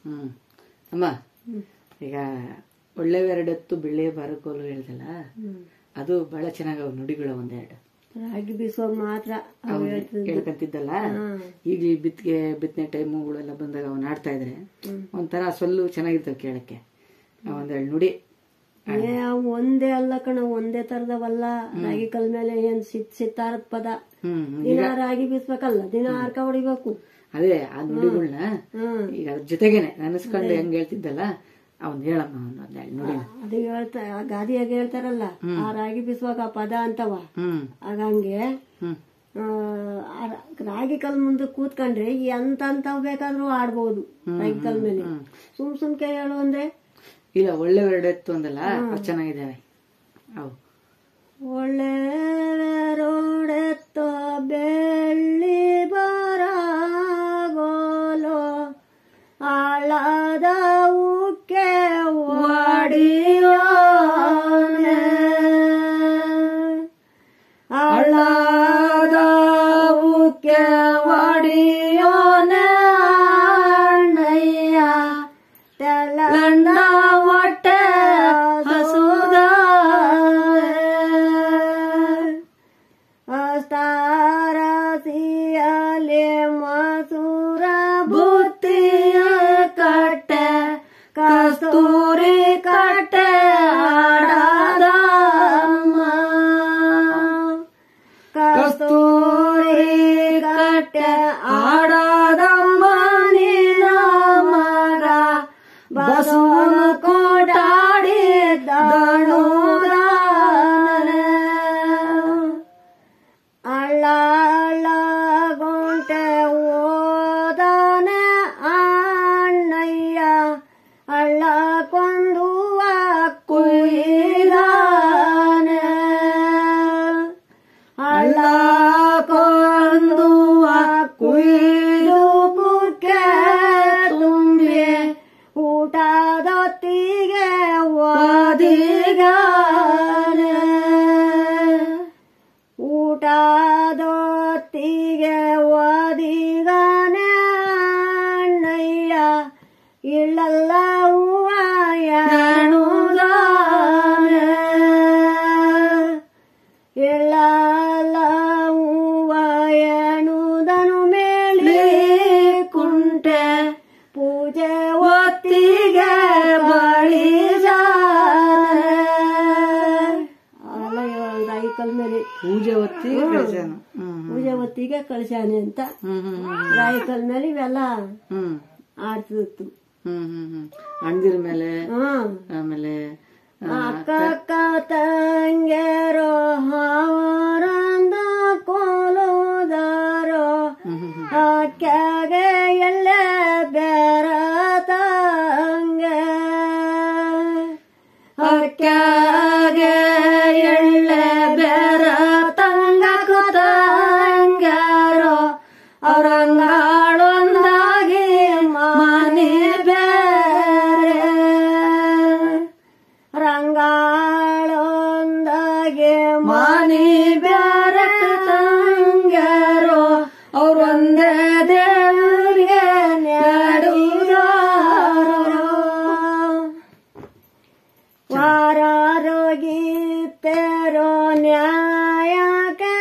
ಹ್ಮ್ ಅಮ್ಮ ಈಗ ಒಳ್ಳೆವೆರಡೆತ್ತು ಬೆಳ್ಳಿ ಬರಕೋಲು ಹೇಳ್ದಲ್ಲ, ಅದು ಬಹಳ ಚೆನ್ನಾಗವ ನುಡಿಗಳು ಒಂದೆರಡು. ರಾಗಿ ಬೀಸುವಾಗ ಮಾತ್ರ ಹೇಳ್ಕಂತಿದ್ದಲ್ಲ. ಈಗ ಬಿತ್ತನೆ ಟೈಮುಗಳೆಲ್ಲ ಬಂದಾಗ ಅವನ್ ಆಡ್ತಾ ಇದ್ರೆ ಒಂಥರ ಸೊಲ್ಲು ಚೆನ್ನಾಗಿರ್ತವೆ ಕೇಳಕ್ಕೆ. ಒಂದೆರಡು ನುಡಿ ಒಂದೇ ಅಲ್ಲ ಕಣ, ಒಂದೇ ತರದವಲ್ಲ. ರಾಗಿ ಕಲ್ ಮೇಲೆ ಏನ್ ಸಿತ್ತಾರದ ಪದ. ದಿನ ರಾಗಿ ಬೀಸ್ಬೇಕಲ್ಲ, ದಿನ ಆರ್ಕ ಹೊಡಿಬೇಕು. ಅದೇ ಆ ನುಡಿಗಳನ್ನ ಈಗ ಅದ್ರ ಜೊತೆಗೇನೆ ನೆನೆಸ್ಕೊಂಡು ಹೆಂಗ್ ಹೇಳ್ತಿದ್ದಲ್ಲ ಅವನ್ ಹೇಳಮ್ಮ ಒಂದೆರಡು ನುಡಿ. ಅದು ಹೇಳ್ತಾ ಗಾದಿಯಾಗ ಹೇಳ್ತಾರಲ್ಲ, ಆ ರಾಗಿ ಬೀಸುವಾಗ ಆ ಪದ ಅಂತವ. ಆಗ ಹಂಗೆ ರಾಗಿ ಕಲ್ ಮುಂದೆ ಕೂತ್ಕೊಂಡ್ರೆ ಎಂತಂತಾವ್ ಬೇಕಾದ್ರೂ ಆಡ್ಬಹುದು ರಾಗಿ ಕಲ್ ಮೇಲೆ. ಸುಮ್ಕೆ ಹೇಳು ಅಂದ್ರೆ ಇಲ್ಲ, ಒಳ್ಳೆವೆರಡೆತ್ತು ಅಂದಲ್ಲ, ಅದು ಚೆನ್ನಾಗಿದ್ದಾವೆ ಅವು. ಒಳ್ಳೆವೆರಡೆತ್ತು ಬೆಳ್ಳಿ ಬರಗೋಲು ಆಳದ ಉಕ್ಕೆ ಒಡಿಯೋನೆ, ಆಳದ ಉಕ್ಕೆ ಒಡಿಯೋನೆ ಅಣ್ಣಯ್ಯ ತೆಲಂಡ ಹೊಟ್ಟೆ ಹಸುದ ಅಸ್ತಾರಸಿಯಲಿ ಮಸೂರ ಬುತ್ತಿಯ ಕಟ್ಟೆ ಕಸ್ತೂರಿ ಕಟ್ಟೆ ಆಡದಮ್ಮ, ಕಸ್ತೂರಿ ಕಟ್ಟೆ ಆಡದಮ್ಮ ನಿನ್ನ ಮಗ ಬಸವನ ಕೋಟಾಡಿದಣುದ ಅಳ್ಳ ಗುಂಟೆ ಓದನೆ ಅಣ್ಣಯ್ಯ ಅಳ್ಳ ಕೊಂದುವ ಕುಯ್ದಾನೆ, ಅಳ್ಳ ಕೊಂದುವ ಕುಯ್ದು ಪುಕ್ಕೆ ತುಂಬಿ ಊಟದೊತ್ತಿಗೆ ಓದಿಗಾನೆ, ಊಟದೊತ್ತಿಗೆ ಓದಿಗಾನೆ ಅಣ್ಣಯ್ಯ ಇಳ್ಳೆಲ್ಲ ಹೂವ ಎಣುದಾನೆ, ಇಳ್ಳೆಲ್ಲ ಹೂವ ಎಣುದನು ಮೇಳಿ ಕುಂಟೆ ಪೂಜೆ ಒತ್ತಿಗೆ ಬಳಿಸಾನೆ. ರಾಗಿ ಕಲ್ ಮೇಲೆ ಪೂಜೆ ಹೊತ್ತಿ ಪೂಜೆ ಹೊತ್ತಿಗೆ ಕಳ್ಸಾನೆ ಅಂತ ರಾಗಿ ಕಲ್ ಮೇಲೆ ಇವೆಲ್ಲ ಆಡ್ತಿತ್ತು. ಅಣ್ದಿರ ಮೇಲೆ ಆಮೇಲೆ ಅಕ್ಕ ತಂಗೆರೋ ಅವರಂದ ಕೋಲೋದಾರೋ ಅಕ್ಕಾಗೆ ಎಲ್ಲೆ ಬೆರತಂಗೆ, ಅಕ್ಕಾಗೆ ಎಳ್ಳೆ ಬೆರತಂಗ ಕೂತಂಗಾರೋ ಅವರ